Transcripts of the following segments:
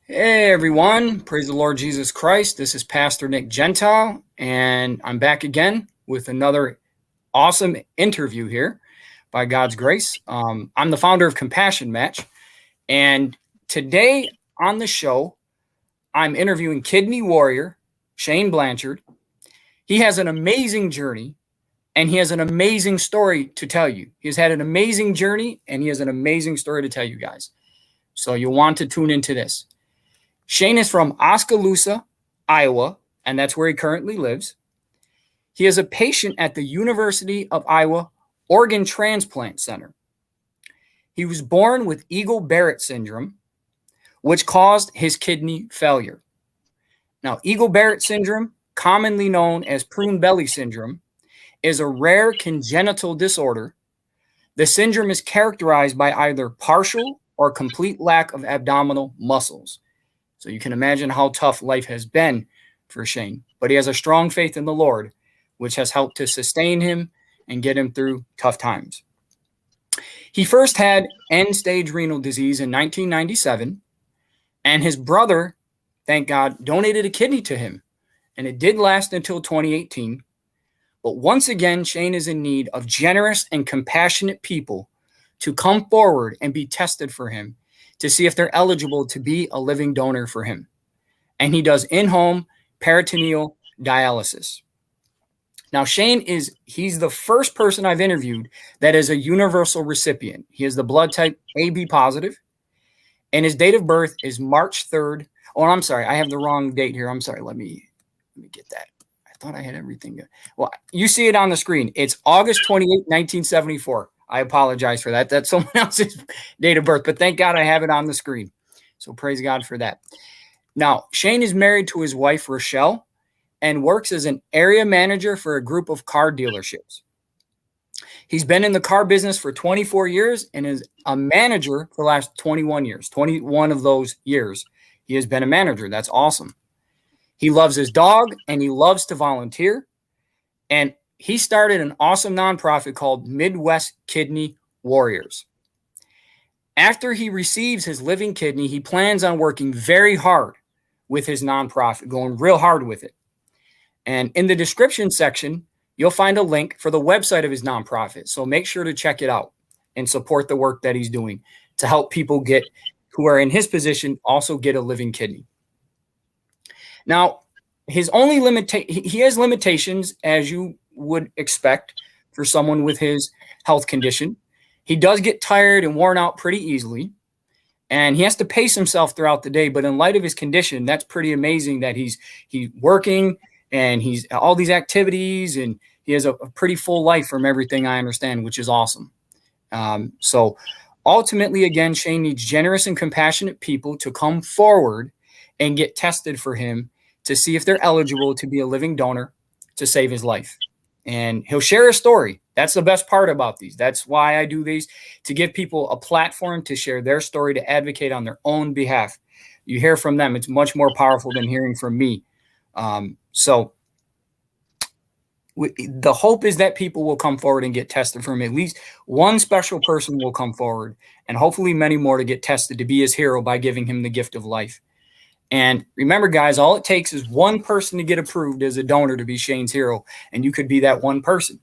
Hey everyone, praise the Lord Jesus Christ. This is Pastor Nick Gentile, and I'm back again with another awesome interview here by God's grace. I'm the founder of Compassion Match, and today on the show, I'm interviewing kidney warrior Shane Blanchard. He has an amazing journey, and he has an amazing story to tell you. He's had an amazing journey, and he has an amazing story to tell you guys. So you'll want to tune into this. Shane is from Oskaloosa, Iowa, and that's where he currently lives. He is a patient at the University of Iowa Organ Transplant Center. He was born with Eagle-Barrett Syndrome, which caused his kidney failure. Now, Eagle-Barrett Syndrome, commonly known as prune belly syndrome, is a rare congenital disorder. The syndrome is characterized by either partial or complete lack of abdominal muscles. So you can imagine how tough life has been for Shane. But he has a strong faith in the Lord, which has helped to sustain him and get him through tough times. He first had end-stage renal disease in 1997, and his brother, thank God, donated a kidney to him. And it did last until 2018. But once again, Shane is in need of generous and compassionate people to come forward and be tested for him to see if they're eligible to be a living donor for him. And he does in-home peritoneal dialysis. Now, Shane he's the first person I've interviewed that is a universal recipient. He is the blood type AB positive, and his date of birth is March 3rd. Oh, I'm sorry. I have the wrong date here. I'm sorry. Let me get that. I thought I had everything good. Well, you see it on the screen. It's August 28th, 1974. I apologize for that. That's someone else's date of birth, but thank God I have it on the screen. So praise God for that. Now, Shane is married to his wife, Rochelle, and works as an area manager for a group of car dealerships. He's been in the car business for 24 years and is a manager for the last 21 years. 21 of those years, he has been a manager. That's awesome. He loves his dog, and he loves to volunteer. And he started an awesome nonprofit called Midwest Kidney Warriors. After he receives his living kidney, he plans on working very hard with his nonprofit, going real hard with it. And in the description section, you'll find a link for the website of his nonprofit. So make sure to check it out and support the work that he's doing to help people who are in his position also get a living kidney. Now, he has limitations, as you would expect for someone with his health condition. He does get tired and worn out pretty easily, and he has to pace himself throughout the day. But in light of his condition, that's pretty amazing that he's working and he's all these activities, and he has a pretty full life from everything I understand, which is awesome. So ultimately, again, Shane needs generous and compassionate people to come forward and get tested for him to see if they're eligible to be a living donor to save his life. And he'll share a story. That's the best part about these. That's why I do these, to give people a platform to share their story, to advocate on their own behalf. You hear from them. It's much more powerful than hearing from me. So the hope is that people will come forward and get tested from him. At least one special person will come forward, and hopefully many more to get tested to be his hero by giving him the gift of life. And remember, guys, all it takes is one person to get approved as a donor to be Shane's hero, and you could be that one person.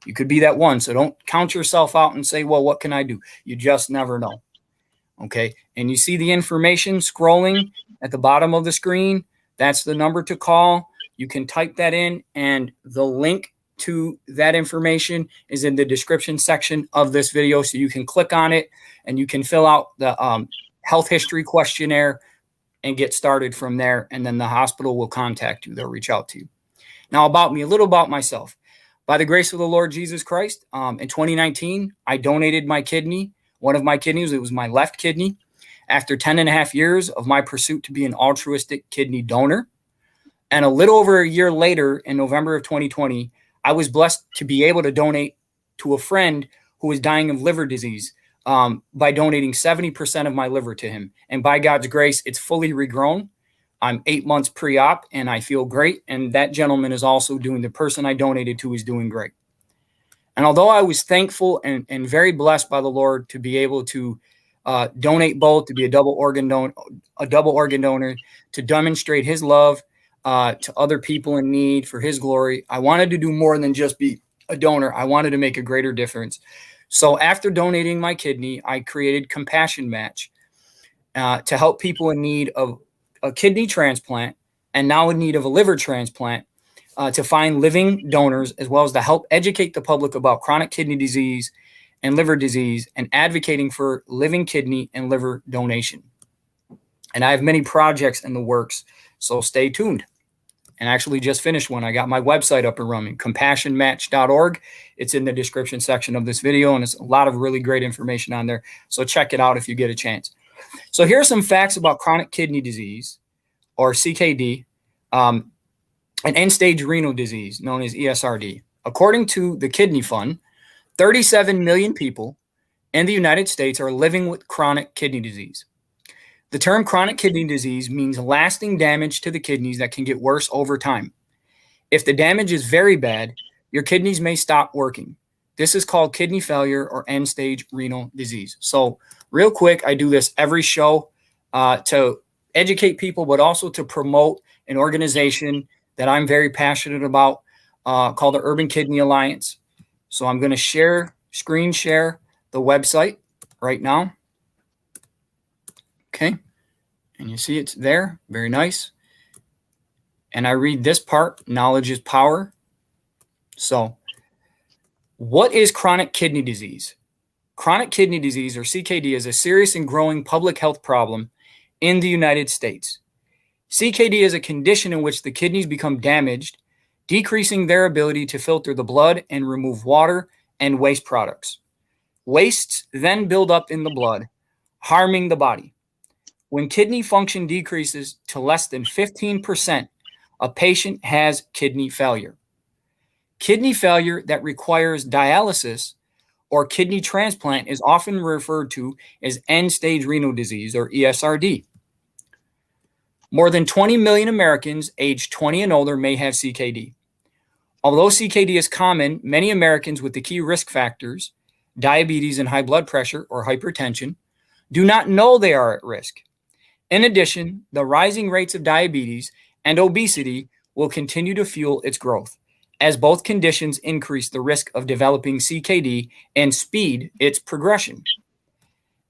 You could be that one. So don't count yourself out and say, well, what can I do? You just never know. Okay. And you see the information scrolling at the bottom of the screen. That's the number to call. You can type that in, and the link to that information is in the description section of this video. So you can click on it and you can fill out the health history questionnaire and get started from there. And then the hospital will contact you. They'll reach out to you. Now, about me, a little about myself. By the grace of the Lord Jesus Christ, in 2019, I donated my kidney, one of my kidneys. It was my left kidney. After 10 and a half years of my pursuit to be an altruistic kidney donor. And a little over a year later, in November of 2020, I was blessed to be able to donate to a friend who was dying of liver disease. By donating 70% of my liver to him. And by God's grace, it's fully regrown. I'm 8 months pre-op, and I feel great. And that gentleman is also the person I donated to is doing great. And although I was thankful and very blessed by the Lord to be able to donate both, to be a double organ donor, to demonstrate his love to other people in need for his glory. I wanted to do more than just be a donor. I wanted to make a greater difference. So after donating my kidney, I created Compassion Match to help people in need of a kidney transplant and now in need of a liver transplant, to find living donors, as well as to help educate the public about chronic kidney disease and liver disease, and advocating for living kidney and liver donation. And I have many projects in the works, so stay tuned. And actually just finished one. I got my website up and running, compassionmatch.org. It's in the description section of this video, and it's a lot of really great information on there. So check it out if you get a chance. So here are some facts about chronic kidney disease, or CKD, an end-stage renal disease known as ESRD. According to the Kidney Fund, 37 million people in the United States are living with chronic kidney disease. The term chronic kidney disease means lasting damage to the kidneys that can get worse over time. If the damage is very bad, your kidneys may stop working. This is called kidney failure or end-stage renal disease. So real quick, I do this every show to educate people, but also to promote an organization that I'm very passionate about called the Urban Kidney Alliance. So I'm going to screen share the website right now. Okay. And you see it's there. Very nice. And I read this part, knowledge is power. So what is chronic kidney disease? Chronic kidney disease, or CKD, is a serious and growing public health problem in the United States. CKD is a condition in which the kidneys become damaged, decreasing their ability to filter the blood and remove water and waste products. Wastes then build up in the blood, harming the body. When kidney function decreases to less than 15%, a patient has kidney failure. Kidney failure that requires dialysis or kidney transplant is often referred to as end-stage renal disease, or ESRD. More than 20 million Americans aged 20 and older may have CKD. Although CKD is common, many Americans with the key risk factors, diabetes and high blood pressure or hypertension, do not know they are at risk. In addition, the rising rates of diabetes and obesity will continue to fuel its growth, as both conditions increase the risk of developing CKD and speed its progression.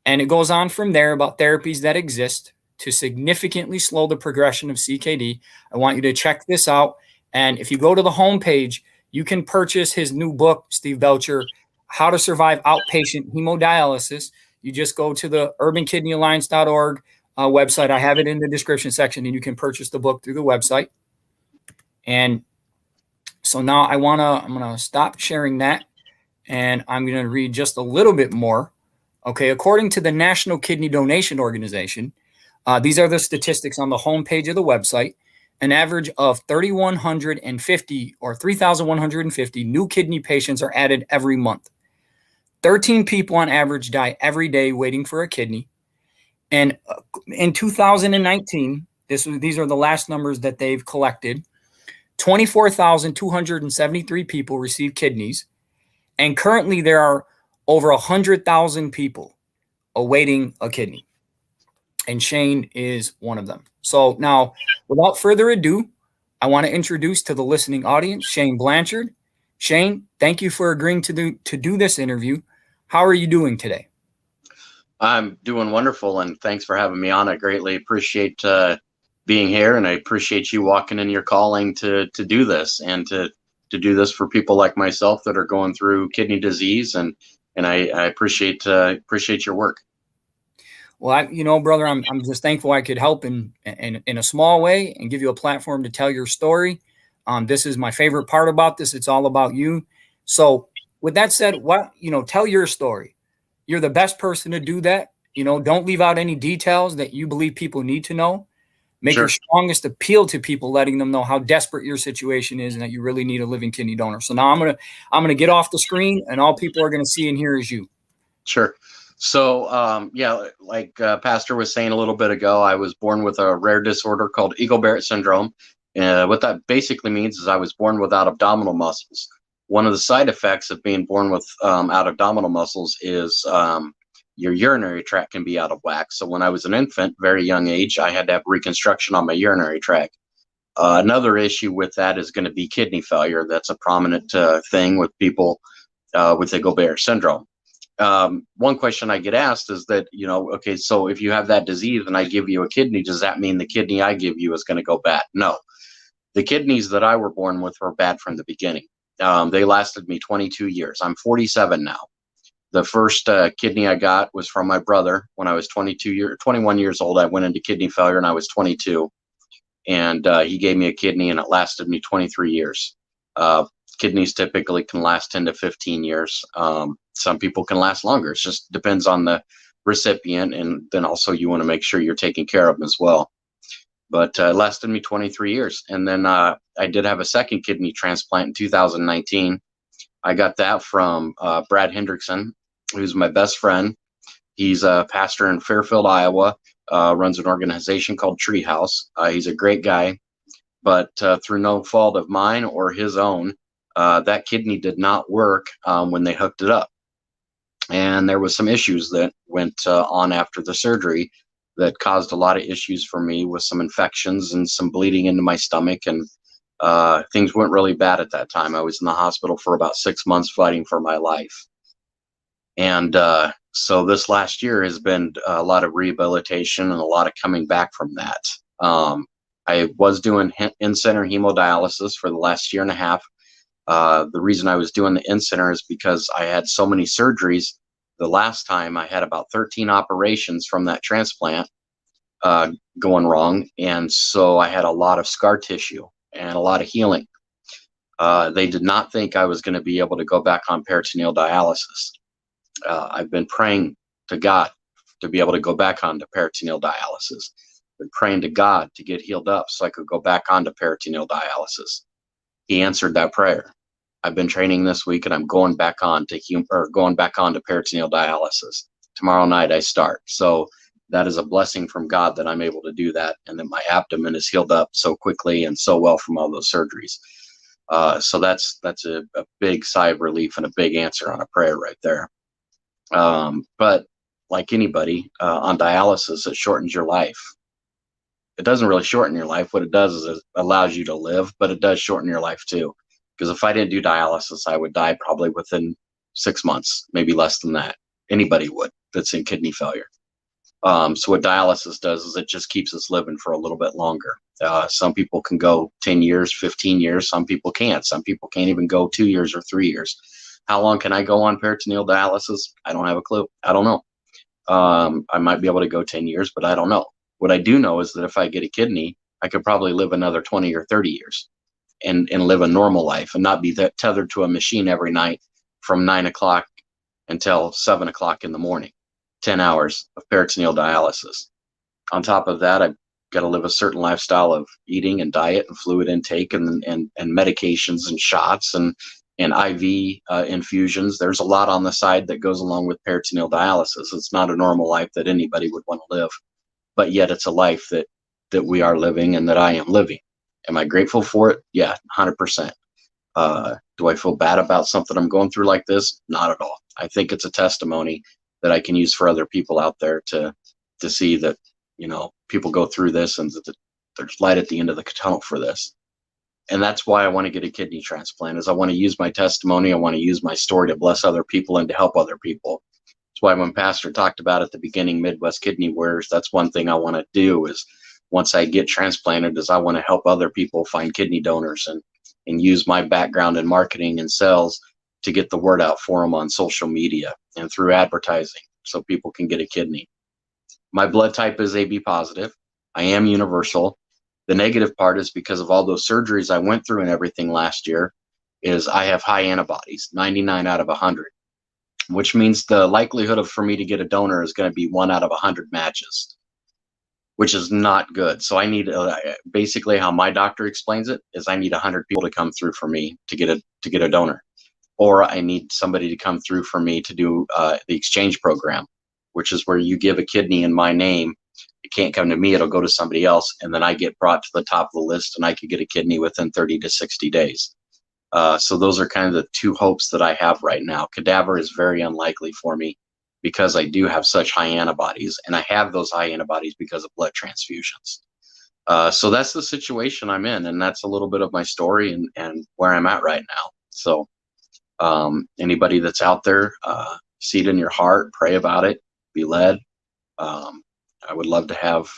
And it goes on from there about therapies that exist to significantly slow the progression of CKD. I want you to check this out. And if you go to the homepage, you can purchase his new book, Steve Belcher, How to Survive Outpatient Hemodialysis. You just go to the urbankidneyalliance.org website. I have it in the description section, and you can purchase the book through the website. And so now I'm going to stop sharing that, and I'm going to read just a little bit more. Okay, according to the National Kidney Donation Organization, these are the statistics on the homepage of the website. An average of 3,150 or 3,150 new kidney patients are added every month. 13 people on average die every day waiting for a kidney. And in 2019, these are the last numbers that they've collected, 24,273 people received kidneys. And currently there are over 100,000 people awaiting a kidney. And Shane is one of them. So now, without further ado, I want to introduce to the listening audience, Shane Blanchard. Shane, thank you for agreeing to do this interview. How are you doing today? I'm doing wonderful, and thanks for having me on. I greatly appreciate being here, and I appreciate you walking in your calling to do this, and to do this for people like myself that are going through kidney disease, and I appreciate your work. Well, brother, I'm just thankful I could help in a small way and give you a platform to tell your story. This is my favorite part about this. It's all about you. So with that said, tell your story. You're the best person to do that. Don't leave out any details that you believe people need to know. Make Sure. your strongest appeal to people, letting them know how desperate your situation is and that you really need a living kidney donor. So now I'm gonna get off the screen, and all people are gonna see and hear is you. Sure. So, yeah, like Pastor was saying a little bit ago, I was born with a rare disorder called Eagle-Barrett Syndrome. What that basically means is I was born without abdominal muscles. One of the side effects of being born with out abdominal muscles is your urinary tract can be out of whack. So when I was an infant, very young age, I had to have reconstruction on my urinary tract. Another issue with that is going to be kidney failure. That's a prominent thing with people with Eagle-Barrett Syndrome. One question I get asked is that, okay, so if you have that disease and I give you a kidney, does that mean the kidney I give you is going to go bad? No. The kidneys that I were born with were bad from the beginning. They lasted me 22 years. I'm 47 now. The first kidney I got was from my brother when I was 21 years old. I went into kidney failure and I was 22. And he gave me a kidney and it lasted me 23 years. Kidneys typically can last 10 to 15 years. Some people can last longer. It just depends on the recipient. And then also you want to make sure you're taking care of them as well. But it lasted me 23 years. And then I did have a second kidney transplant in 2019. I got that from Brad Hendrickson, who's my best friend. He's a pastor in Fairfield, Iowa, runs an organization called Treehouse. He's a great guy, but through no fault of mine or his own, that kidney did not work when they hooked it up. And there was some issues that went on after the surgery that caused a lot of issues for me with some infections and some bleeding into my stomach. And things went really bad at that time. I was in the hospital for about 6 months fighting for my life. And so this last year has been a lot of rehabilitation and a lot of coming back from that. I was doing in-center hemodialysis for the last year and a half. The reason I was doing the in-center is because I had so many surgeries. The last time I had about 13 operations from that transplant going wrong. And so I had a lot of scar tissue and a lot of healing. They did not think I was going to be able to go back on peritoneal dialysis. I've been praying to God to be able to go back onto peritoneal dialysis. Been praying to God to get healed up so I could go back onto peritoneal dialysis. He answered that prayer. I've been training this week and I'm going back on to peritoneal dialysis. Tomorrow night I start. So that is a blessing from God that I'm able to do that, and that my abdomen is healed up so quickly and so well from all those surgeries. So that's a big sigh of relief and a big answer on a prayer right there. But like anybody on dialysis, it shortens your life. It doesn't really shorten your life. What it does is it allows you to live, but it does shorten your life too. Because if I didn't do dialysis, I would die probably within 6 months, maybe less than that. Anybody would that's in kidney failure. So what dialysis does is it just keeps us living for a little bit longer. Some people can go 10 years, 15 years. Some people can't. Some people can't even go 2 years or 3 years. How long can I go on peritoneal dialysis? I don't have a clue. I don't know. I might be able to go 10 years, but I don't know. What I do know is that if I get a kidney, I could probably live another 20 or 30 years and live a normal life and not be tethered to a machine every night from 9 o'clock until 7 o'clock in the morning, 10 hours of peritoneal dialysis. On top of that, I've got to live a certain lifestyle of eating and diet and fluid intake and medications and shots and IV infusions. There's a lot on the side that goes along with peritoneal dialysis. It's not a normal life that anybody would want to live, but yet it's a life that we are living and that I am living. Am I grateful for it? Yeah, 100%. Do I feel bad about something I'm going through like this? Not at all. I think it's a testimony that I can use for other people out there to see that, people go through this and that there's light at the end of the tunnel for this. And that's why I want to get a kidney transplant, is I want to use my testimony. I want to use my story to bless other people and to help other people. That's why when Pastor talked about at the beginning, Midwest Kidney Warriors, that's one thing I want to do is once I get transplanted is I want to help other people find kidney donors and use my background in marketing and sales to get the word out for them on social media and through advertising so people can get a kidney. My blood type is AB positive. I am universal. The negative part is because of all those surgeries I went through and everything last year is I have high antibodies, 99 out of 100, which means the likelihood for me to get a donor is going to be 1 out of 100 matches, which is not good. So I need, basically how my doctor explains it is I need 100 people to come through for me to get a donor, or I need somebody to come through for me to do the exchange program, which is where you give a kidney in my name. It can't come to me, it'll go to somebody else, and then I get brought to the top of the list and I could get a kidney within 30 to 60 days. So those are kind of the two hopes that I have right now. Cadaver is very unlikely for me. because I do have such high antibodies, and I have those high antibodies because of blood transfusions. So that's the situation I'm in, and that's a little bit of my story and where I'm at right now. So anybody that's out there, see it in your heart, pray about it, be led. I would love to have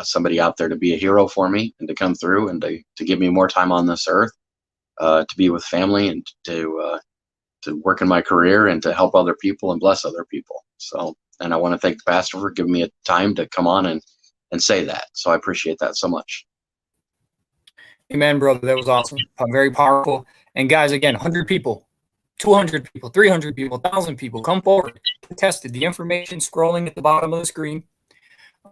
somebody out there to be a hero for me and to come through and to give me more time on this earth, to be with family and to work in my career and to help other people and bless other people. So, and I want to thank the pastor for giving me a time to come on and say that. So I appreciate that so much. Amen, brother. That was awesome. Very powerful. And guys, again, 100 people, 200 people, 300 people, 1,000 people, come forward. Get tested. The information scrolling at the bottom of the screen.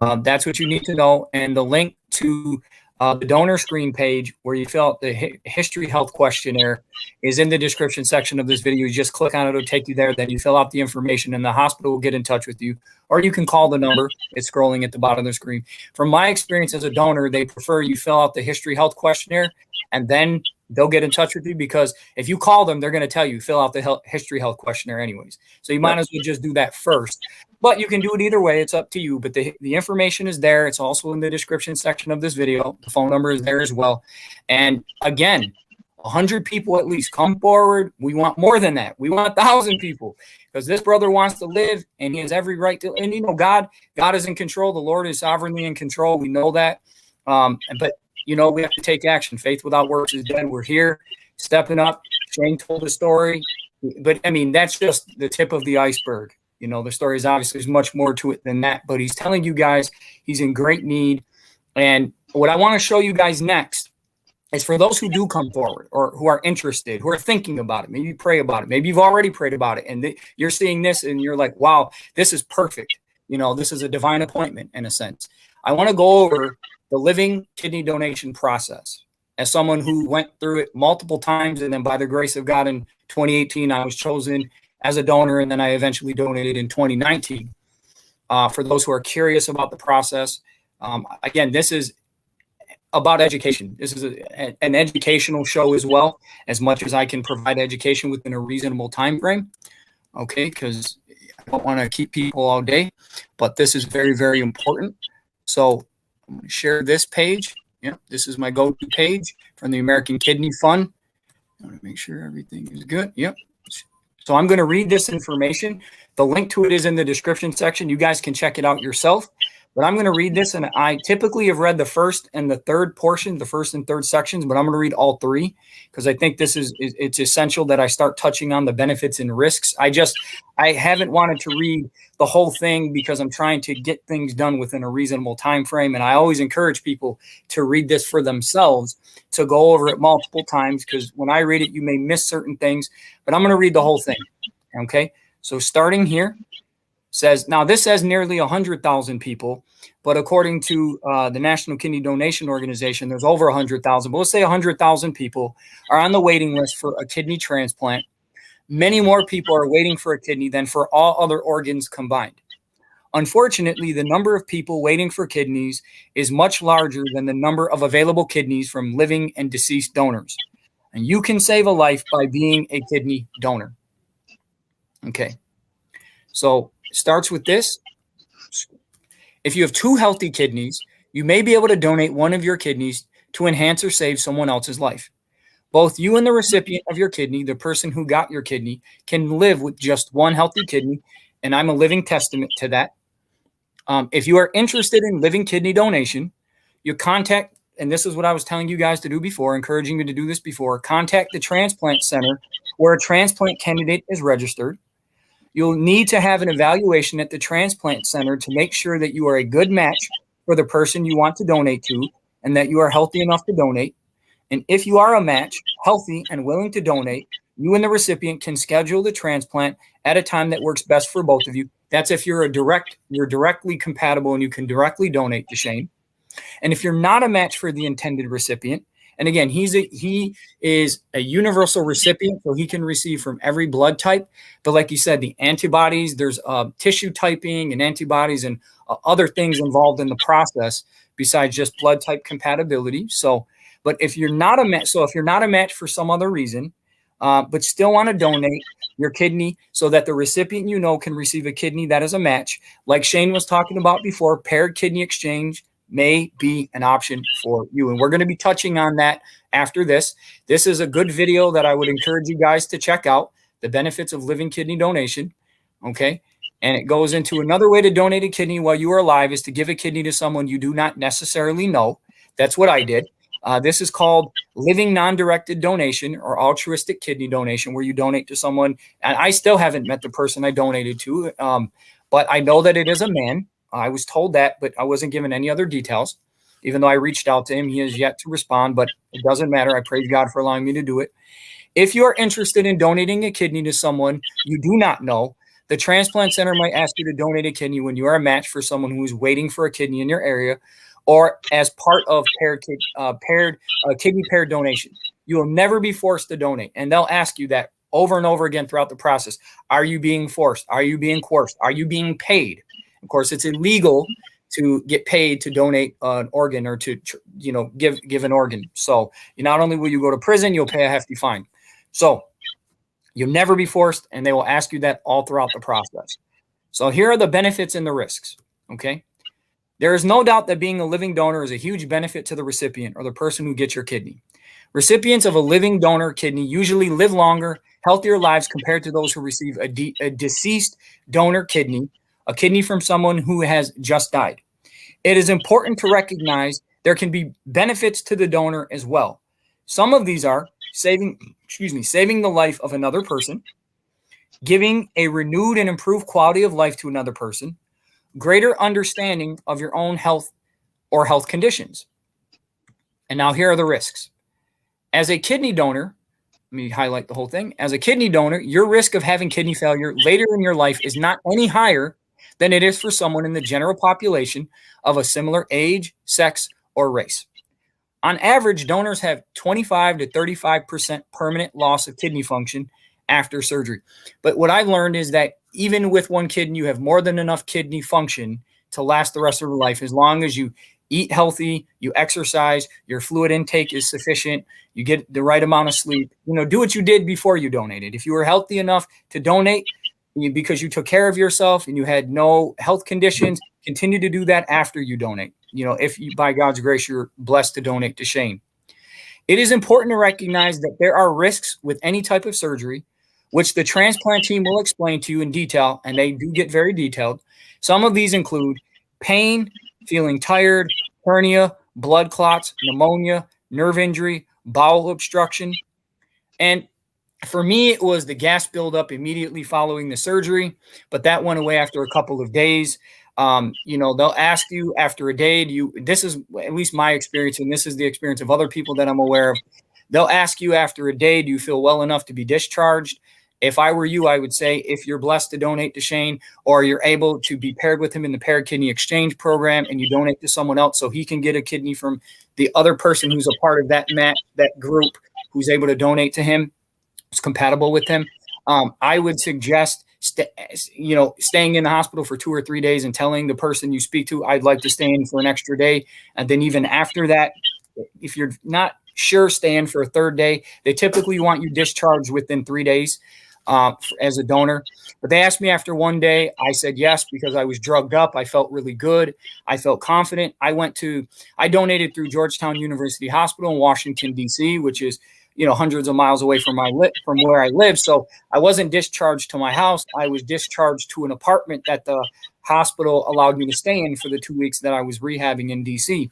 That's what you need to know. And the link to the donor screen page where you fill out the history health questionnaire is in the description section of this video. You just click on it, it'll take you there. Then you fill out the information and the hospital will get in touch with you. Or you can call the number. It's scrolling at the bottom of the screen. From my experience as a donor, they prefer you fill out the history health questionnaire and then they'll get in touch with you, because if you call them, they're going to tell you fill out the history health questionnaire anyways. So you might as well just do that first. But you can do it either way. It's up to you. But the information is there. It's also in the description section of this video. The phone number is there as well. And again, 100 people at least come forward. We want more than that. We want 1,000 people, because this brother wants to live and he has every right to. And, you know, God is in control. The Lord is sovereignly in control. We know that. But, you know, we have to take action. Faith without works is dead. We're here stepping up. Shane told the story. But, I mean, that's just the tip of the iceberg. You know, the story is obviously there's much more to it than that, but he's telling you guys he's in great need. And what I want to show you guys next is for those who do come forward or who are interested, who are thinking about it, maybe you pray about it, maybe you've already prayed about it, and you're seeing this and you're like, wow, this is perfect. You know, this is a divine appointment in a sense. I want to go over the living kidney donation process as someone who went through it multiple times. And then by the grace of God in 2018, I was chosen as a donor, and then I eventually donated in 2019. For those who are curious about the process, again, this is about education. This is an educational show as well, as much as I can provide education within a reasonable time frame. Okay, because I don't want to keep people all day, but this is very, very important. So I'm going to share this page. Yeah, this is my go-to page from the American Kidney Fund. I want to make sure everything is good. Yep. So I'm going to read this information. The link to it is in the description section. You guys can check it out yourself. But I'm going to read this, and I typically have read the first and the third portion, the first and third sections, but I'm going to read all three because I think it's essential that I start touching on the benefits and risks. I haven't wanted to read the whole thing because I'm trying to get things done within a reasonable time frame, and I always encourage people to read this for themselves, to go over it multiple times, because when I read it, you may miss certain things, but I'm going to read the whole thing. Okay, so starting here. Says, now this says nearly 100,000 people, but according to the National Kidney Donation Organization, there's over 100,000, but let's say 100,000 people are on the waiting list for a kidney transplant. Many more people are waiting for a kidney than for all other organs combined. Unfortunately, the number of people waiting for kidneys is much larger than the number of available kidneys from living and deceased donors. And you can save a life by being a kidney donor. Okay. So it starts with this. If you have two healthy kidneys, you may be able to donate one of your kidneys to enhance or save someone else's life. Both you and the recipient of your kidney, the person who got your kidney, can live with just one healthy kidney, and I'm a living testament to that. If you are interested in living kidney donation, you contact, and this is what I was telling you guys to do before, encouraging you to do this before, contact the transplant center where a transplant candidate is registered. You'll need to have an evaluation at the transplant center to make sure that you are a good match for the person you want to donate to and that you are healthy enough to donate. And if you are a match, healthy and willing to donate, you and the recipient can schedule the transplant at a time that works best for both of you. That's if you're directly compatible and you can directly donate to Shane. And if you're not a match for the intended recipient, and again, he is a universal recipient, so he can receive from every blood type. But like you said, the antibodies, there's tissue typing and antibodies and other things involved in the process besides just blood type compatibility. So, but if you're not a match, if you're not a match for some other reason, but still want to donate, your kidney so that the recipient can receive a kidney that is a match. Like Shane was talking about before, paired kidney exchange may be an option for you. And we're going to be touching on that after this. This is a good video that I would encourage you guys to check out, the benefits of living kidney donation. Okay. And it goes into another way to donate a kidney while you are alive is to give a kidney to someone you do not necessarily know. That's what I did. This is called living non-directed donation or altruistic kidney donation, where you donate to someone. And I still haven't met the person I donated to, but I know that it is a man. I was told that, but I wasn't given any other details. Even though I reached out to him, he has yet to respond, but it doesn't matter. I praise God for allowing me to do it. If you are interested in donating a kidney to someone you do not know, the transplant center might ask you to donate a kidney when you are a match for someone who is waiting for a kidney in your area, or as part of kidney paired donation. You will never be forced to donate. And they'll ask you that over and over again throughout the process. Are you being forced? Are you being coerced? Are you being paid? Of course, it's illegal to get paid to donate an organ or to, give an organ. So not only will you go to prison, you'll pay a hefty fine. So you'll never be forced, and they will ask you that all throughout the process. So here are the benefits and the risks, okay? There is no doubt that being a living donor is a huge benefit to the recipient or the person who gets your kidney. Recipients of a living donor kidney usually live longer, healthier lives compared to those who receive a deceased donor kidney, a kidney from someone who has just died. It is important to recognize there can be benefits to the donor as well. Some of these are saving the life of another person, giving a renewed and improved quality of life to another person, greater understanding of your own health or health conditions. And now here are the risks. As a kidney donor, let me highlight the whole thing. As a kidney donor, your risk of having kidney failure later in your life is not any higher than it is for someone in the general population of a similar age, sex, or race. On average, donors have 25 to 35% permanent loss of kidney function after surgery. But what I've learned is that even with one kidney, you have more than enough kidney function to last the rest of your life, as long as you eat healthy, you exercise, your fluid intake is sufficient, you get the right amount of sleep. Do what you did before you donated. If you were healthy enough to donate because you took care of yourself and you had no health conditions, continue to do that after you donate. If you, by God's grace, you're blessed to donate to Shane. It is important to recognize that there are risks with any type of surgery, which the transplant team will explain to you in detail, and they do get very detailed. Some of these include pain, feeling tired, hernia, blood clots, pneumonia, nerve injury, bowel obstruction. And for me, it was the gas buildup immediately following the surgery, but that went away after a couple of days. They'll ask you after a day, this is at least my experience, and this is the experience of other people that I'm aware of. They'll ask you after a day, do you feel well enough to be discharged? If I were you, I would say if you're blessed to donate to Shane, or you're able to be paired with him in the paired kidney exchange program, and you donate to someone else so he can get a kidney from the other person who's a part of that group who's able to donate to him, who's compatible with him, I would suggest staying in the hospital for 2 or 3 days and telling the person you speak to, I'd like to stay in for an extra day. And then even after that, if you're not sure, stay in for a third day. They typically want you discharged within 3 days as a donor. But they asked me after 1 day. I said yes, because I was drugged up. I felt really good. I felt confident. I donated through Georgetown University Hospital in Washington, D.C., which is hundreds of miles away from where I live. So I wasn't discharged to my house. I was discharged to an apartment that the hospital allowed me to stay in for the 2 weeks that I was rehabbing in DC.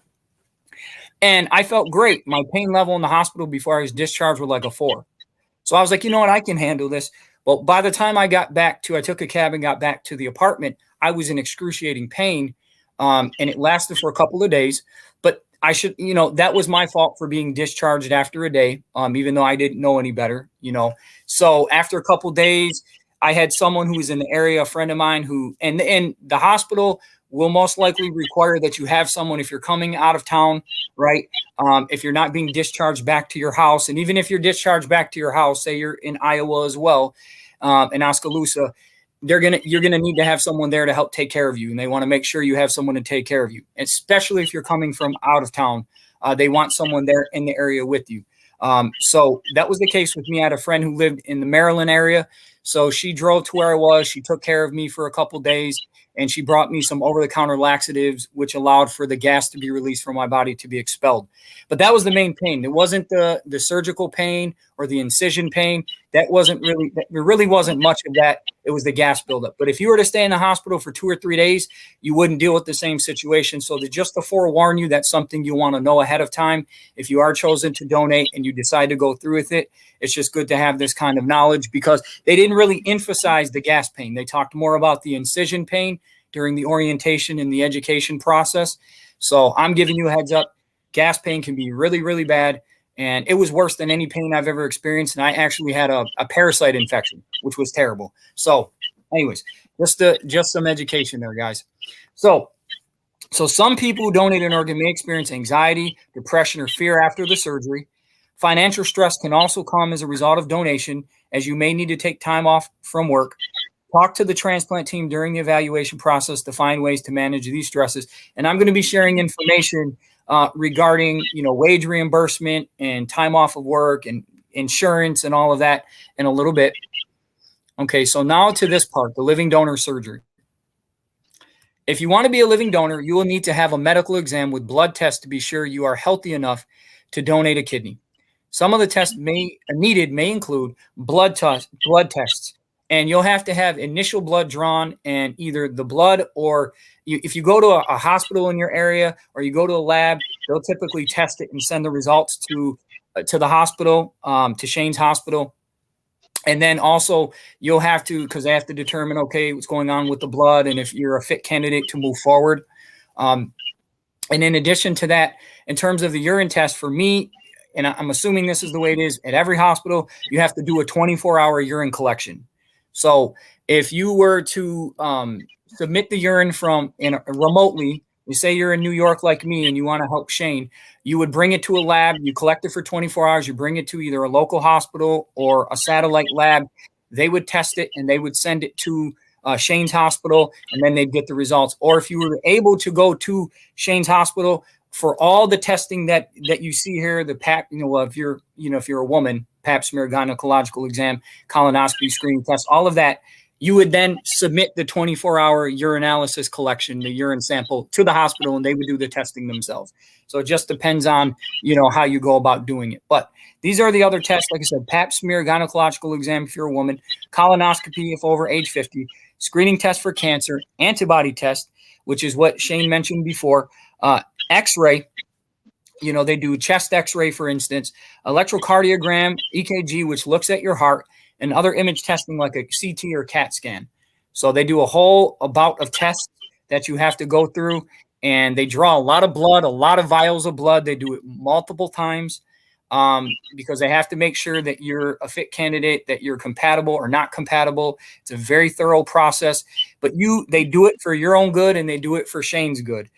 And I felt great. My pain level in the hospital before I was discharged was like a 4. So I was like, I can handle this. Well, by the time I took a cab and got back to the apartment, I was in excruciating pain. And it lasted for a couple of days, but that was my fault for being discharged after a day, even though I didn't know any better, So after a couple of days, I had someone who was in the area, a friend of mine and the hospital will most likely require that you have someone, if you're coming out of town, right? If you're not being discharged back to your house, and even if you're discharged back to your house, say you're in Iowa as well, in Oskaloosa, you're gonna need to have someone there to help take care of you, and they want to make sure you have someone to take care of you, especially if you're coming from out of town. They want someone there in the area with you. So that was the case with me. I had a friend who lived in the Maryland area, So she drove to where I was. She took care of me for a couple days, and she brought me some over-the-counter laxatives, which allowed for the gas to be released from my body to be expelled. But that was the main pain. It wasn't the surgical pain or the incision pain. There really wasn't much of that. It was the gas buildup. But if you were to stay in the hospital for 2 or 3 days, you wouldn't deal with the same situation. So just to forewarn you, that's something you want to know ahead of time. If you are chosen to donate and you decide to go through with it, it's just good to have this kind of knowledge, because they didn't really emphasize the gas pain. They talked more about the incision pain during the orientation and the education process. So I'm giving you a heads up. Gas pain can be really, really bad. And it was worse than any pain I've ever experienced. And I actually had a parasite infection, which was terrible. So anyways, just some education there, guys. So some people who donate an organ may experience anxiety, depression, or fear after the surgery. Financial stress can also come as a result of donation, as you may need to take time off from work. Talk to the transplant team during the evaluation process to find ways to manage these stresses. And I'm going to be sharing information regarding, wage reimbursement and time off of work and insurance and all of that in a little bit. Okay, so now to this part, the living donor surgery. If you want to be a living donor, you will need to have a medical exam with blood tests to be sure you are healthy enough to donate a kidney. Some of the tests may include blood tests, and you'll have to have initial blood drawn, and either the blood or if you go to a hospital in your area or you go to a lab, they'll typically test it and send the results to the hospital, to Shane's hospital. And then also you'll have to, because they have to determine, okay, what's going on with the blood and if you're a fit candidate to move forward. And in addition to that, in terms of the urine test, for me, and I'm assuming this is the way it is at every hospital, you have to do a 24-hour urine collection. So if you were to submit the urine remotely, you say you're in New York like me and you want to help Shane, you would bring it to a lab, you collect it for 24 hours, you bring it to either a local hospital or a satellite lab. They would test it and they would send it to Shane's hospital, and then they'd get the results. Or if you were able to go to Shane's hospital for all the testing that you see here, the pap, if you're a woman, pap smear, gynecological exam, colonoscopy, screening test, all of that, you would then submit the 24-hour urinalysis collection, the urine sample, to the hospital, and they would do the testing themselves. So it just depends on, how you go about doing it. But these are the other tests, like I said: pap smear, gynecological exam if you're a woman, colonoscopy if over age 50, screening test for cancer, antibody test, which is what Shane mentioned before, X-ray. They do chest X-ray, for instance, electrocardiogram, EKG, which looks at your heart, and other image testing like a CT or CAT scan. So they do a whole bout of tests that you have to go through, and they draw a lot of blood, a lot of vials of blood. They do it multiple times because they have to make sure that you're a fit candidate, that you're compatible or not compatible. It's a very thorough process, but they do it for your own good, and they do it for Shane's good.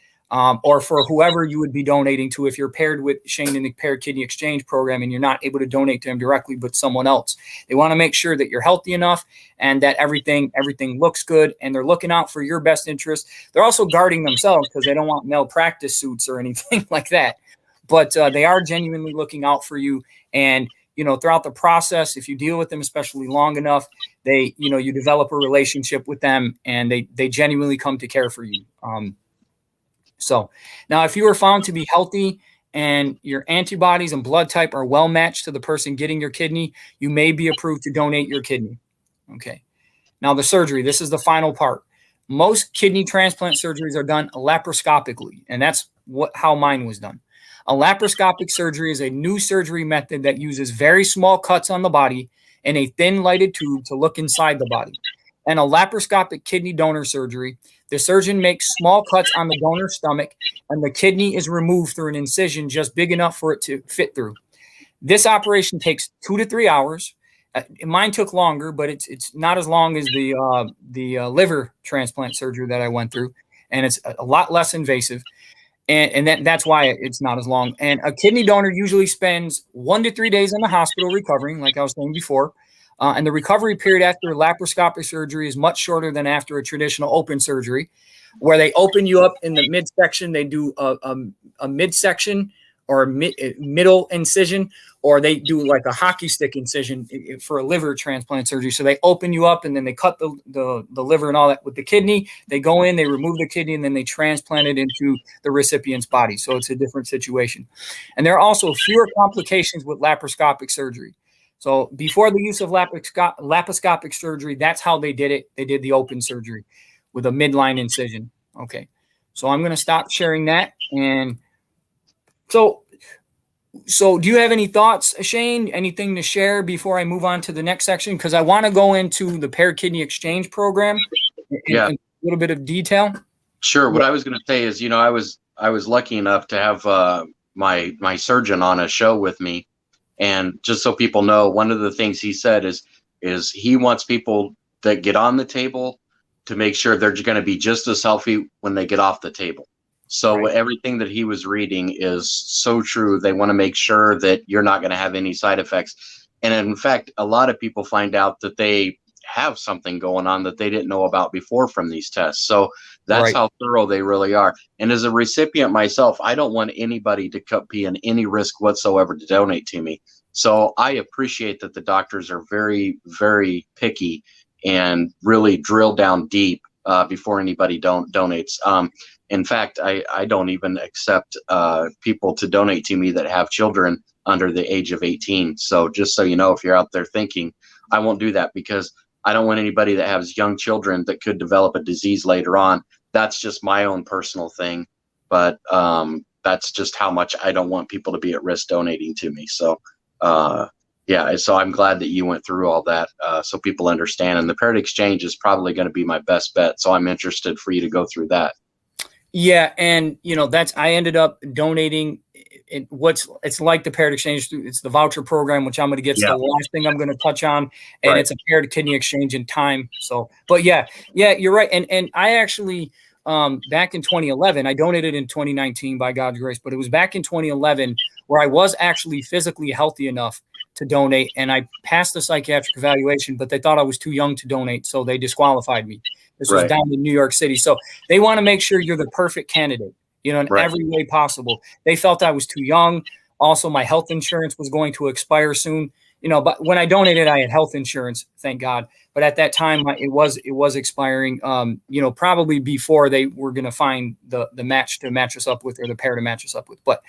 Or for whoever you would be donating to, if you're paired with Shane in the Paired Kidney Exchange Program and you're not able to donate to him directly, but someone else. They want to make sure that you're healthy enough and that everything looks good, and they're looking out for your best interest. They're also guarding themselves because they don't want malpractice suits or anything like that. But they are genuinely looking out for you. And, throughout the process, if you deal with them, especially long enough, you develop a relationship with them, and they genuinely come to care for you. So now, if you are found to be healthy and your antibodies and blood type are well matched to the person getting your kidney, you may be approved to donate your kidney. Okay. Now the surgery, this is the final part. Most kidney transplant surgeries are done laparoscopically, and that's how mine was done. A laparoscopic surgery is a new surgery method that uses very small cuts on the body and a thin lighted tube to look inside the body. And a laparoscopic kidney donor surgery, the surgeon makes small cuts on the donor's stomach, and the kidney is removed through an incision just big enough for it to fit through. This operation takes 2 to 3 hours. Mine took longer, but it's not as long as the liver transplant surgery that I went through, and it's a lot less invasive. And that's why it's not as long. And a kidney donor usually spends 1 to 3 days in the hospital recovering, like I was saying before. And the recovery period after laparoscopic surgery is much shorter than after a traditional open surgery, where they open you up in the midsection. They do a midsection or a middle incision, or they do like a hockey stick incision for a liver transplant surgery. So they open you up and then they cut the liver and all that with the kidney. They go in, they remove the kidney, and then they transplant it into the recipient's body. So it's a different situation. And there are also fewer complications with laparoscopic surgery. So before the use of laparoscopic surgery, that's how they did it. They did the open surgery with a midline incision. Okay. So I'm going to stop sharing that. And so do you have any thoughts, Shane? Anything to share before I move on to the next section? Because I want to go into the paired kidney exchange program in a little bit of detail. Sure. What I was going to say is, I was lucky enough to have my surgeon on a show with me. And just so people know, one of the things he said is he wants people that get on the table to make sure they're going to be just as healthy when they get off the table. So everything that he was reading is so true. They want to make sure that you're not going to have any side effects. And in fact, a lot of people find out that they have something going on that they didn't know about before from these tests. So that's how thorough they really are. And as a recipient myself, I don't want anybody to be in any risk whatsoever to donate to me. So I appreciate that the doctors are very, very picky and really drill down deep before anybody donates. In fact, I don't even accept people to donate to me that have children under the age of 18. So just so you know, if you're out there thinking, I won't do that because I don't want anybody that has young children that could develop a disease later on. That's just my own personal thing. But that's just how much I don't want people to be at risk donating to me. So, so I'm glad that you went through all that so people understand. And the paired exchange is probably going to be my best bet. So I'm interested for you to go through that. Yeah. And, I ended up donating it's like the paired exchange. It's the voucher program, which I'm going to get to the last thing I'm going to touch on. And it's a paired kidney exchange in time. So, but yeah, you're right. And I actually, back in 2011, I donated in 2019 by God's grace, but it was back in 2011 where I was actually physically healthy enough to donate. And I passed the psychiatric evaluation, but they thought I was too young to donate. So they disqualified me. This was down in New York City. So they want to make sure you're the perfect candidate, in every way possible. They felt I was too young. Also, my health insurance was going to expire soon. But when I donated, I had health insurance, thank God. But at that time, it was expiring. Probably before they were going to find the match to match us up with, or the pair to match us up with. But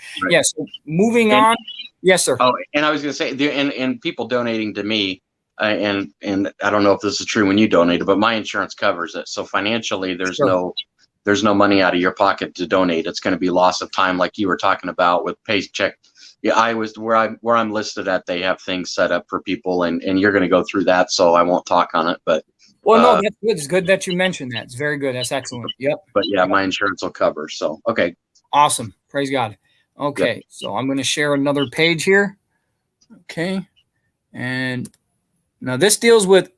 so moving on. Yes, sir. Oh, and I was going to say, and people donating to me, and I don't know if this is true when you donated, but my insurance covers it. So financially, there's no money out of your pocket to donate. It's going to be loss of time, like you were talking about with paycheck. Yeah, I was where I'm listed at. They have things set up for people, and you're going to go through that, so I won't talk on it. But no, that's good. It's good that you mentioned that. It's very good. That's excellent. Yep. But yeah, my insurance will cover. So okay. Awesome. Praise God. Okay, so I'm going to share another page here. Okay, and now this deals with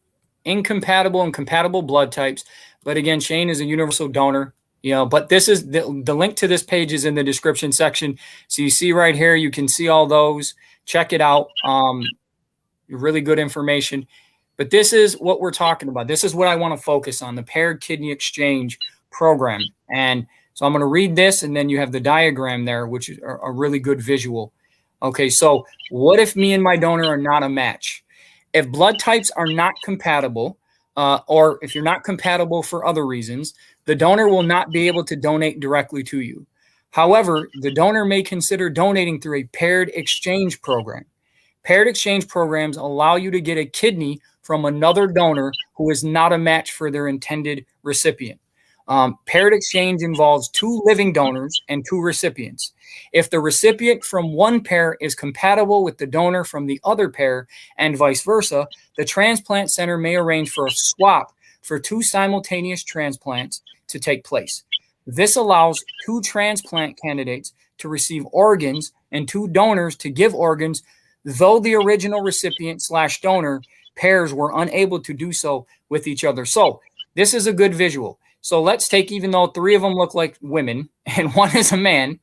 incompatible and compatible blood types. But again, Shane is a universal donor. But this is the link to this page is in the description section. So you see right here, you can see all those. Check it out. Really good information. But this is what we're talking about. This is what I want to focus on, the paired kidney exchange program. And so I'm going to read this, and then you have the diagram there, which is a really good visual. Okay, so what if me and my donor are not a match? If blood types are not compatible, or if you're not compatible for other reasons, the donor will not be able to donate directly to you. However, the donor may consider donating through a paired exchange program. Paired exchange programs allow you to get a kidney from another donor who is not a match for their intended recipient. Paired exchange involves 2 living donors and 2 recipients. If the recipient from one pair is compatible with the donor from the other pair and vice versa, the transplant center may arrange for a swap for 2 simultaneous transplants to take place. This allows 2 transplant candidates to receive organs and 2 donors to give organs, though the original recipient/donor pairs were unable to do so with each other. So this is a good visual. So let's take, even though 3 of them look like women and 1 is a man,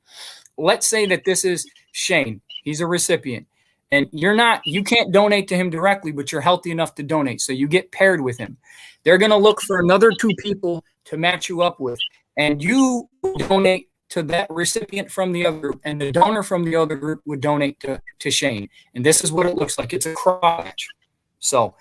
let's say that this is Shane. He's a recipient. And you can't donate to him directly, but you're healthy enough to donate. So you get paired with him. They're going to look for another 2 people to match you up with. And you donate to that recipient from the other group, and the donor from the other group would donate to Shane. And this is what it looks like. It's a cross match. So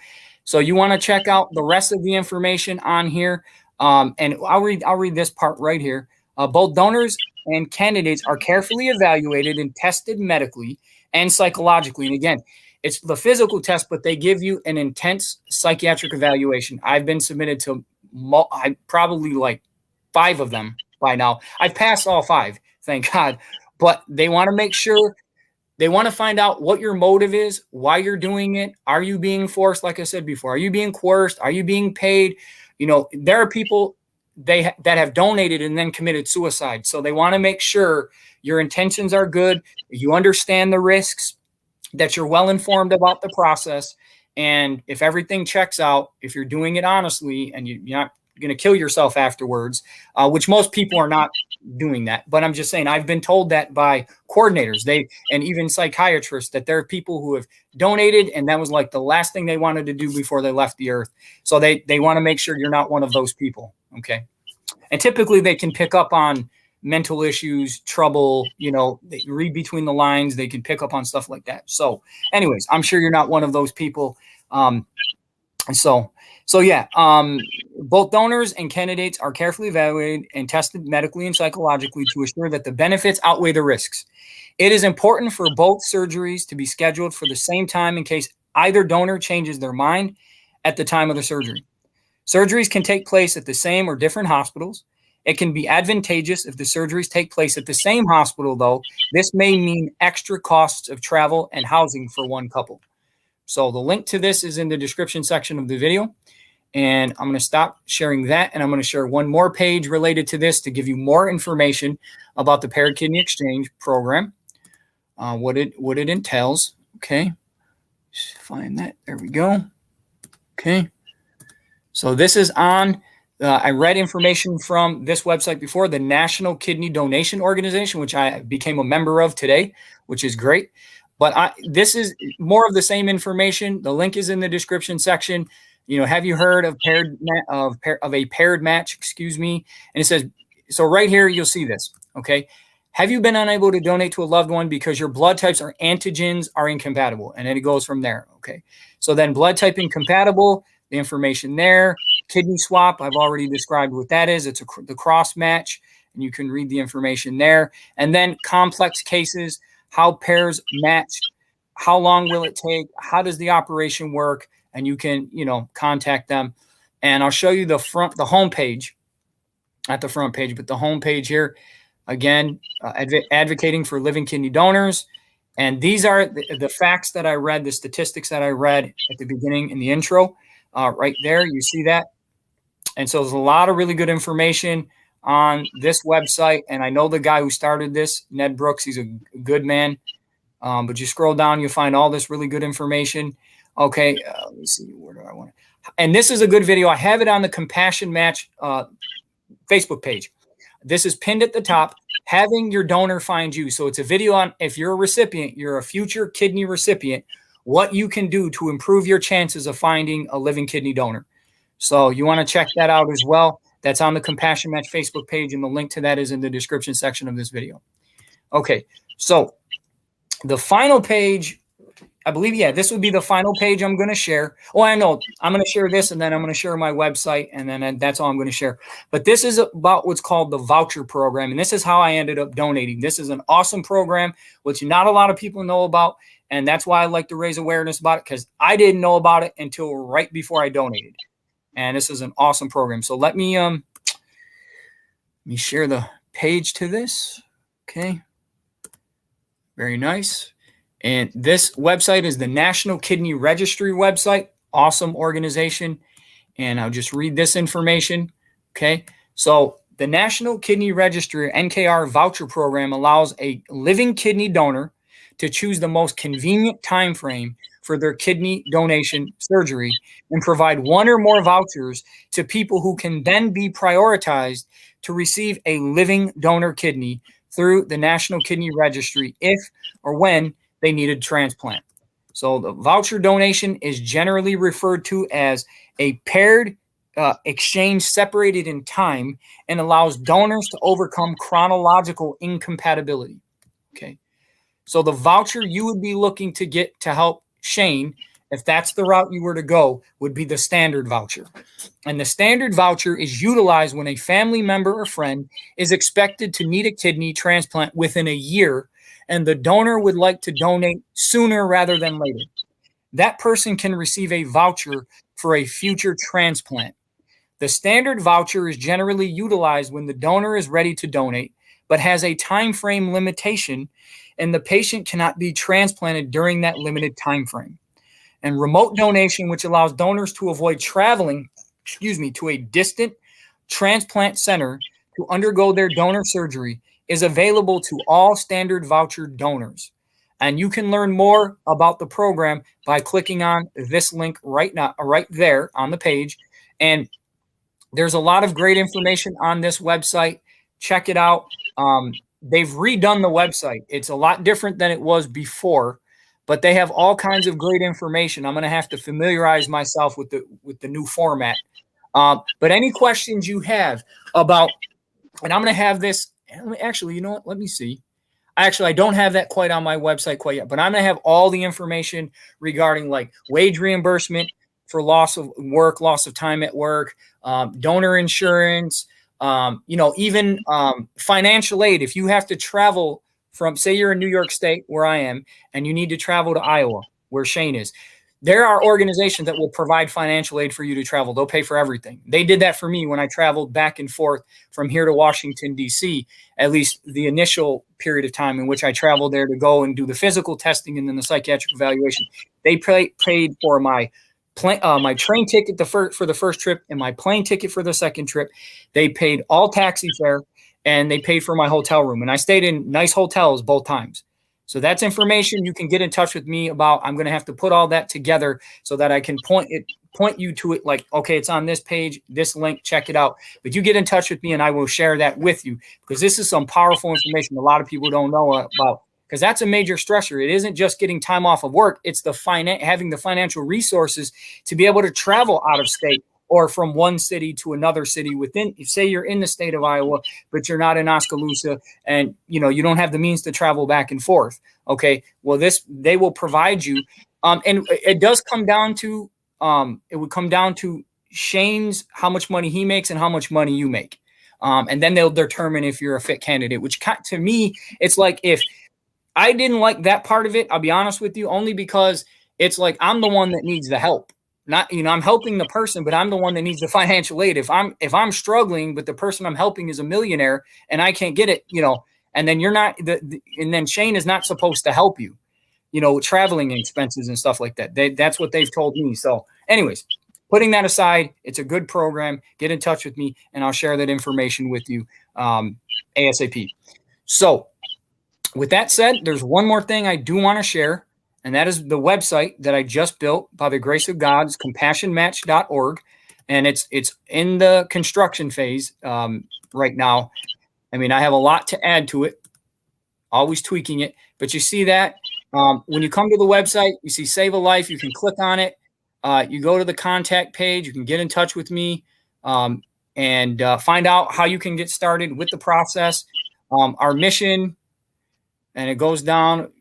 you want to check out the rest of the information on here. And I'll read this part right here. Both donors and candidates are carefully evaluated and tested medically and psychologically. And again, it's the physical test, but they give you an intense psychiatric evaluation. I've been submitted to probably like 5 of them by now. I've passed all 5, thank God. But they want to make sure, they want to find out what your motive is, why you're doing it. Are you being forced? Like I said before, are you being coerced? Are you being paid? You know, there are people that have donated and then committed suicide. So they want to make sure your intentions are good, you understand the risks, that you're well informed about the process. And if everything checks out, if you're doing it honestly and you're not going to kill yourself afterwards, which most people are not doing that. But I'm just saying, I've been told that by coordinators, and even psychiatrists, that there are people who have donated and that was like the last thing they wanted to do before they left the earth. So they want to make sure you're not one of those people. Okay. And typically they can pick up on mental issues, trouble, you know, they read between the lines, they can pick up on stuff like that. So anyways, I'm sure you're not one of those people. So yeah, both donors and candidates are carefully evaluated and tested medically and psychologically to assure that the benefits outweigh the risks. It is important for both surgeries to be scheduled for the same time in case either donor changes their mind at the time of the surgery. Surgeries can take place at the same or different hospitals. It can be advantageous if the surgeries take place at the same hospital, though. This may mean extra costs of travel and housing for one couple. So the link to this is in the description section of the video. And I'm going to stop sharing that. And I'm going to share one more page related to this to give you more information about the paired kidney exchange program, what it entails. Okay. Just find that. There we go. Okay. So this is on, I read information from this website before, the National Kidney Donation Organization, which I became a member of today, which is great. But this is more of the same information. The link is in the description section. You know, have you heard of a paired match? Excuse me. And it says, so right here, you'll see this. Okay. Have you been unable to donate to a loved one because your blood types or antigens are incompatible? And then it goes from there. Okay. So then blood type incompatible, the information there. Kidney swap, I've already described what that is. It's the cross match, and you can read the information there. And then complex cases, how pairs match, how long will it take, how does the operation work, and you can, you know, contact them. And I'll show you the home page, not the front page, but the home page here. Again, advocating for living kidney donors. And these are the facts that I read, the statistics that I read at the beginning in the intro. Right there, you see that. And so there's a lot of really good information on this website. And I know the guy who started this, Ned Brooks, he's a good man. But you scroll down, you'll find all this really good information. Okay, let me see, where do I want to? And this is a good video. I have it on the Compassion Match Facebook page. This is pinned at the top, having your donor find you. So it's a video on, if you're a recipient, you're a future kidney recipient, what you can do to improve your chances of finding a living kidney donor. So you want to check that out as well. That's on the Compassion Match Facebook page, and the link to that is in the description section of this video. Okay, so the final page, I believe, yeah, this would be the final page I'm going to share. Oh, I know. I'm going to share this, and then I'm going to share my website, and then that's all I'm going to share. But this is about what's called the voucher program, and this is how I ended up donating. This is an awesome program, which not a lot of people know about, and that's why I like to raise awareness about it, because I didn't know about it until right before I donated. And this is an awesome program. So let me share the page to this. Okay. Very nice. And this website is the National Kidney Registry website. Awesome organization. And I'll just read this information. Okay. So the National Kidney Registry, NKR voucher program, allows a living kidney donor to choose the most convenient time frame for their kidney donation surgery and provide one or more vouchers to people who can then be prioritized to receive a living donor kidney through the National Kidney Registry if or when they needed transplant. So the voucher donation is generally referred to as a paired exchange separated in time and allows donors to overcome chronological incompatibility. Okay. So the voucher you would be looking to get to help Shane, if that's the route you were to go, would be the standard voucher. And the standard voucher is utilized when a family member or friend is expected to need a kidney transplant within a year, and the donor would like to donate sooner rather than later. That person can receive a voucher for a future transplant. The standard voucher is generally utilized when the donor is ready to donate, but has a time frame limitation, and the patient cannot be transplanted during that limited time frame. And remote donation, which allows donors to avoid traveling, to a distant transplant center to undergo their donor surgery, is available to all standard voucher donors. And you can learn more about the program by clicking on this link right now, right there on the page. And there's a lot of great information on this website. Check it out. They've redone the website. It's a lot different than it was before, but they have all kinds of great information. I'm going to have to familiarize myself with the new format. But any questions you have about, and I'm going to have this, actually, you know what? Let me see. Actually, I don't have that quite on my website quite yet, but I'm going to have all the information regarding like wage reimbursement for loss of work, loss of time at work, donor insurance, even financial aid. If you have to travel from, say you're in New York State where I am, and you need to travel to Iowa where Shane is, there are organizations that will provide financial aid for you to travel. They'll pay for everything. They did that for me when I traveled back and forth from here to Washington, D.C., at least the initial period of time in which I traveled there to go and do the physical testing and then the psychiatric evaluation. They paid for my train ticket for the first trip and my plane ticket for the second trip. They paid all taxi fare, and they paid for my hotel room. And I stayed in nice hotels both times. So that's information you can get in touch with me about. I'm going to have to put all that together so that I can point you to it like, okay, it's on this page, this link, check it out. But you get in touch with me and I will share that with you, because this is some powerful information a lot of people don't know about, because that's a major stressor. It isn't just getting time off of work. It's having the financial resources to be able to travel out of state or from one city to another city within, say you're in the state of Iowa, but you're not in Oskaloosa, and you don't have the means to travel back and forth. Okay. Well, they will provide you. And it does come down to, it would come down to Shane's, how much money he makes and how much money you make. And then they'll determine if you're a fit candidate, which to me, it's like, if I didn't like that part of it, I'll be honest with you, only because it's like, I'm the one that needs the help. Not, I'm helping the person, but I'm the one that needs the financial aid. If I'm struggling, but the person I'm helping is a millionaire and I can't get it, and then you're not, and then Shane is not supposed to help you, traveling expenses and stuff like that. That's what they've told me. So anyways, putting that aside, it's a good program. Get in touch with me and I'll share that information with you ASAP. So with that said, there's one more thing I do want to share. And that is the website that I just built by the grace of God. It's compassionmatch.org. And it's in the construction phase right now. I mean, I have a lot to add to it, always tweaking it. But you see that when you come to the website, you see Save a Life. You can click on it. You go to the contact page. You can get in touch with me and find out how you can get started with the process. Our mission, and it goes down,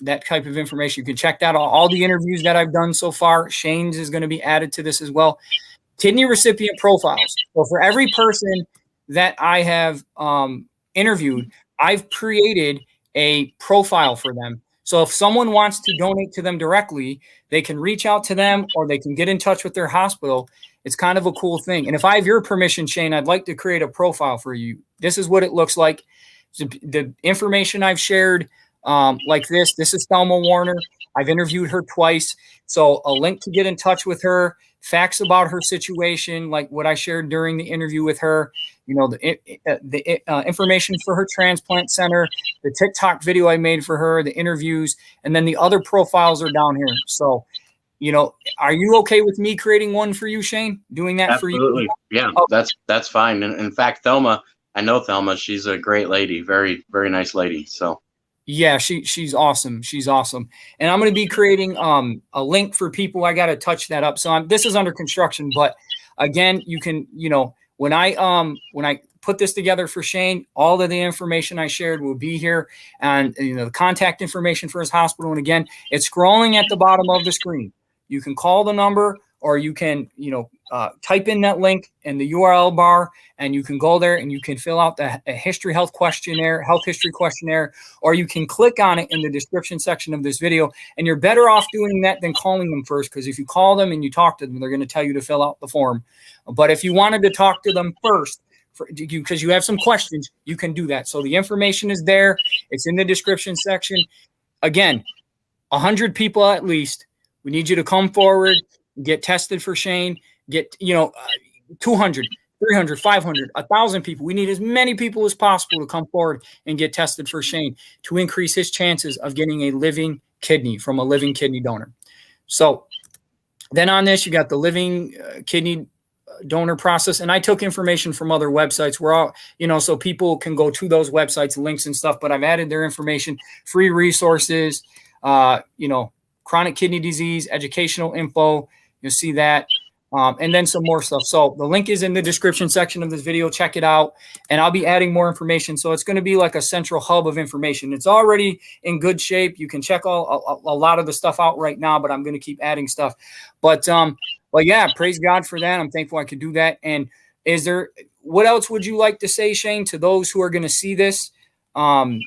that type of information. You can check that all the interviews that I've done so far. Shane's is going to be added to this as well. Kidney recipient profiles. So for every person that I have interviewed, I've created a profile for them. So if someone wants to donate to them directly, they can reach out to them or they can get in touch with their hospital. It's kind of a cool thing. And if I have your permission, Shane, I'd like to create a profile for you. This is what it looks like. The information I've shared like this is Thelma Warner. I've interviewed her twice. So a link to get in touch with her, facts about her situation, like what I shared during the interview with her, the information for her transplant center, the TikTok video I made for her, the interviews, and then the other profiles are down here. So, are you okay with me creating one for you, Shane? Doing that Absolutely. for you? Yeah, okay. That's fine. And in fact, Thelma, I know Thelma. She's a great lady, very, very nice lady. So yeah, she's awesome. She's awesome. And I'm going to be creating a link for people. I got to touch that up. So this is under construction, but again, you can, when I put this together for Shane, all of the information I shared will be here, and the contact information for his hospital. And again, it's scrolling at the bottom of the screen. You can call the number, or you can, type in that link in the URL bar, and you can go there and you can fill out the health history questionnaire, or you can click on it in the description section of this video. And you're better off doing that than calling them first, because if you call them and you talk to them, they're going to tell you to fill out the form. But if you wanted to talk to them first, because you have some questions, you can do that. So the information is there. It's in the description section. Again, 100 people at least. We need you to come forward, get tested for Shane, get, 200, 300, 500, 1,000 people. We need as many people as possible to come forward and get tested for Shane to increase his chances of getting a living kidney from a living kidney donor. So then on this, you got the living kidney donor process. And I took information from other websites. We're all, so people can go to those websites, links and stuff, but I've added their information, free resources, chronic kidney disease, educational info. You'll see that. And then some more stuff. So the link is in the description section of this video. Check it out. And I'll be adding more information. So it's going to be like a central hub of information. It's already in good shape. You can check a lot of the stuff out right now, but I'm going to keep adding stuff. But yeah, praise God for that. I'm thankful I could do that. And what else would you like to say, Shane, to those who are going to see this? I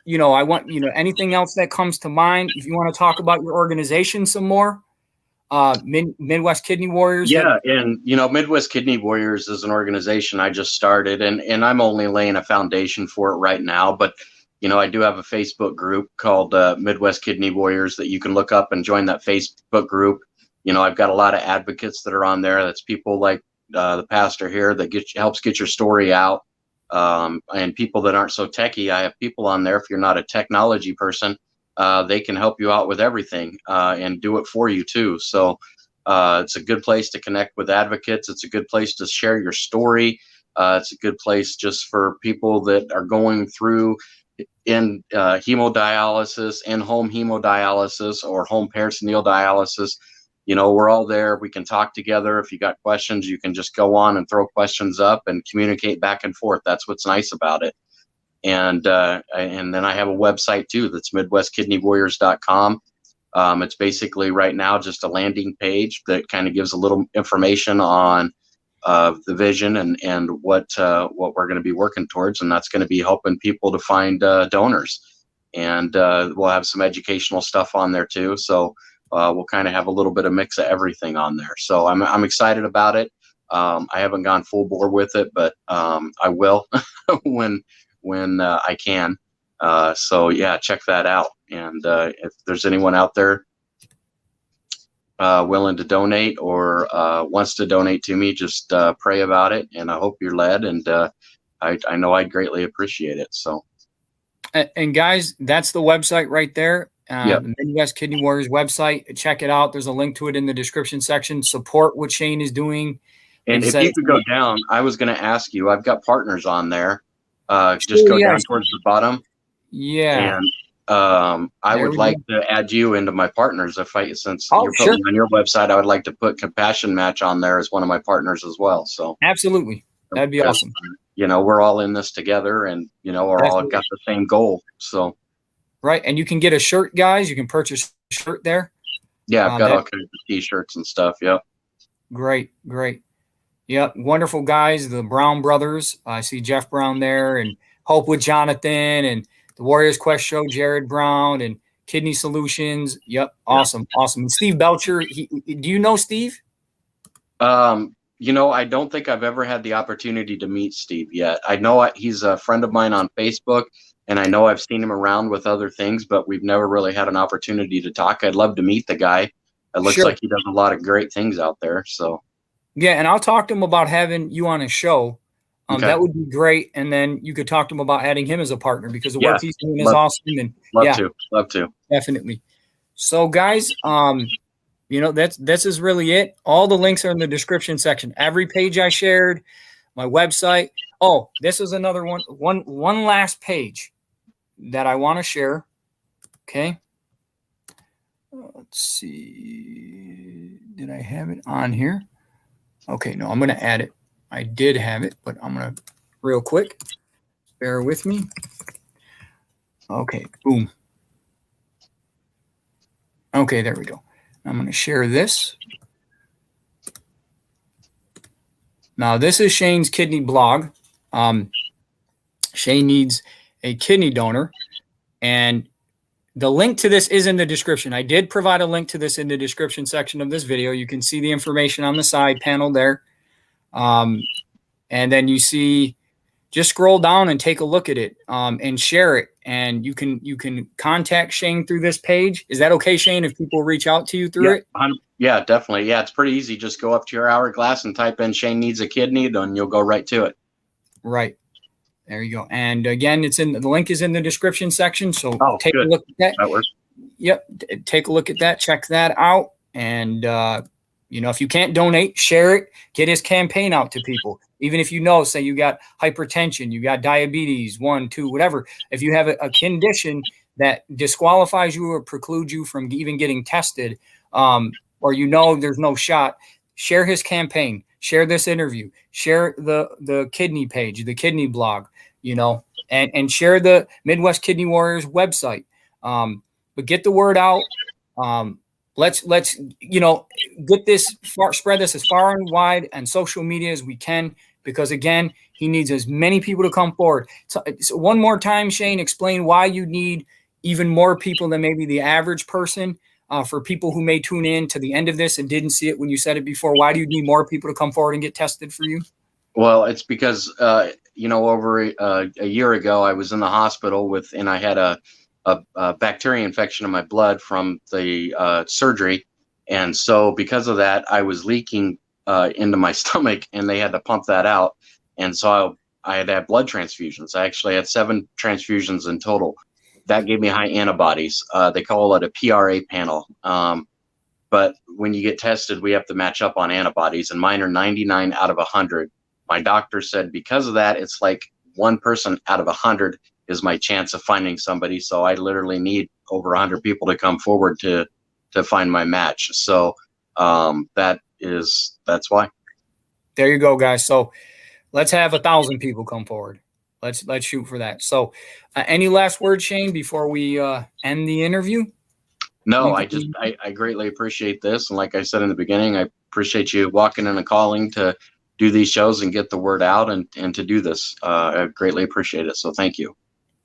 want, anything else that comes to mind. If you want to talk about your organization some more. Midwest Kidney Warriors. Yeah, and Midwest Kidney Warriors is an organization I just started, and I'm only laying a foundation for it right now. But I do have a Facebook group called Midwest Kidney Warriors that you can look up and join that Facebook group. I've got a lot of advocates that are on there. That's people like the pastor here that helps get your story out, and people that aren't so techie. I have people on there. If you're not a technology person, they can help you out with everything and do it for you too. So it's a good place to connect with advocates. It's a good place to share your story. It's a good place just for people that are going through in hemodialysis, in-home hemodialysis, or home peritoneal dialysis. We're all there. We can talk together. If you got questions, you can just go on and throw questions up and communicate back and forth. That's what's nice about it. And then I have a website too. That's MidwestKidneyWarriors.com. It's basically right now just a landing page that kind of gives a little information on the vision and what we're going to be working towards, and that's going to be helping people to find donors. And we'll have some educational stuff on there too. So we'll kind of have a little bit of mix of everything on there. So I'm excited about it. I haven't gone full bore with it, but I will when I can. So yeah, check that out. And if there's anyone out there willing to donate or wants to donate to me, just pray about it, and I hope you're led. And I know I'd greatly appreciate it. So, and guys, that's the website right there. Yep. The Midwest Kidney Warriors website. Check it out. There's a link to it in the description section. Support what Shane is doing. And if you could go down, I was going to ask you, I've got partners on there. Just go down towards the bottom. Yeah. And I would like to add you into my partners. Since you're putting on your website, I would like to put Compassion Match on there as one of my partners as well. So absolutely. That'd be awesome. We're all in this together, and we're all got the same goal. So right. And you can get a shirt, guys. You can purchase a shirt there. Yeah, I've got all kinds of t-shirts and stuff. Yep. Great. Yep. Wonderful guys. The Brown brothers. I see Jeff Brown there, and Hope with Jonathan, and the Warriors Quest Show, Jared Brown, and Kidney Solutions. Yep. Awesome. And Steve Belcher. Do you know Steve? I don't think I've ever had the opportunity to meet Steve yet. I know he's a friend of mine on Facebook, and I know I've seen him around with other things, but we've never really had an opportunity to talk. I'd love to meet the guy. It looks like he does a lot of great things out there. So yeah, and I'll talk to him about having you on his show. That would be great. And then you could talk to him about adding him as a partner, because the work he's doing is awesome. And love to. Definitely. So guys, this is really it. All the links are in the description section. Every page I shared, my website. Oh, this is another one last page that I want to share. Okay. Let's see. Did I have it on here? Okay, no, I'm going to add it. I did have it, but I'm going to real quick. Bear with me. Okay, boom. Okay, there we go. I'm going to share this. Now, this is Shane's kidney blog. Shane needs a kidney donor, and the link to this is in the description. I did provide a link to this in the description section of this video. You can see the information on the side panel there. And then you see, just scroll down and take a look at it, and share it. And you can contact Shane through this page. Is that okay, Shane, if people reach out to you through it? Yeah, definitely. Yeah, it's pretty easy. Just go up to your hourglass and type in Shane needs a kidney, then you'll go right to it. Right. There you go. And again, the link is in the description section. So take good. a look at that. That works. Yep. Take a look at that. Check that out. And, if you can't donate, share it. Get his campaign out to people. Even if say you got hypertension, you got diabetes, 1, 2, whatever. If you have a condition that disqualifies you or precludes you from even getting tested, or there's no shot, share his campaign. Share this interview. Share the kidney page, the kidney blog, and share the Midwest Kidney Warriors website. But get the word out. Let's get this spread this as far and wide on social media as we can, because again, he needs as many people to come forward. So one more time, Shane, explain why you need even more people than maybe the average person. For people who may tune in to the end of this and didn't see it when you said it before, why do you need more people to come forward and get tested for you? Well, it's because over a year ago, I was in the hospital and I had a bacteria infection in my blood from the surgery. And so because of that, I was leaking into my stomach, and they had to pump that out. And so I had to have blood transfusions. I actually had 7 transfusions in total. That gave me high antibodies. They call it a PRA panel. But when you get tested, we have to match up on antibodies, and mine are 99 out of 100. My doctor said because of that, it's like 1 person out of 100 is my chance of finding somebody. So I literally need over 100 people to come forward to find my match. So that's why. There you go, guys. So let's have 1,000 people come forward. Let's shoot for that. So any last words, Shane, before we end the interview? No, I greatly appreciate this. And like I said in the beginning, I appreciate you walking in a calling to do these shows and get the word out and to do this. I greatly appreciate it. So thank you.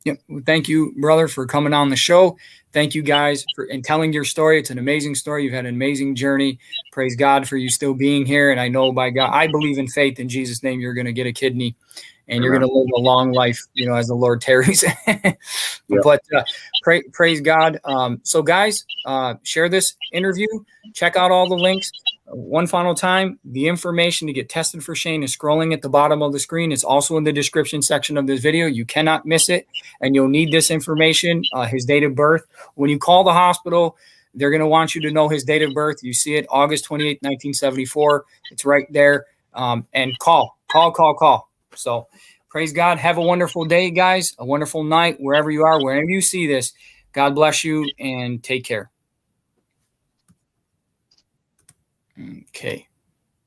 Yep. Well, thank you, brother, for coming on the show. Thank you guys and telling your story. It's an amazing story. You've had an amazing journey. Praise God for you still being here. And I know by God, I believe in faith in Jesus' name, you're going to get a kidney and you're going to live a long life, as the Lord tarries. Yep. But praise God. So guys, share this interview. Check out all the links. One final time, the information to get tested for Shane is scrolling at the bottom of the screen. It's also in the description section of this video. You cannot miss it, and you'll need this information, his date of birth. When you call the hospital, they're going to want you to know his date of birth. You see it, August 28, 1974. It's right there. And call. So praise God. Have a wonderful day, guys. A wonderful night, wherever you are, wherever you see this. God bless you, and take care. Okay.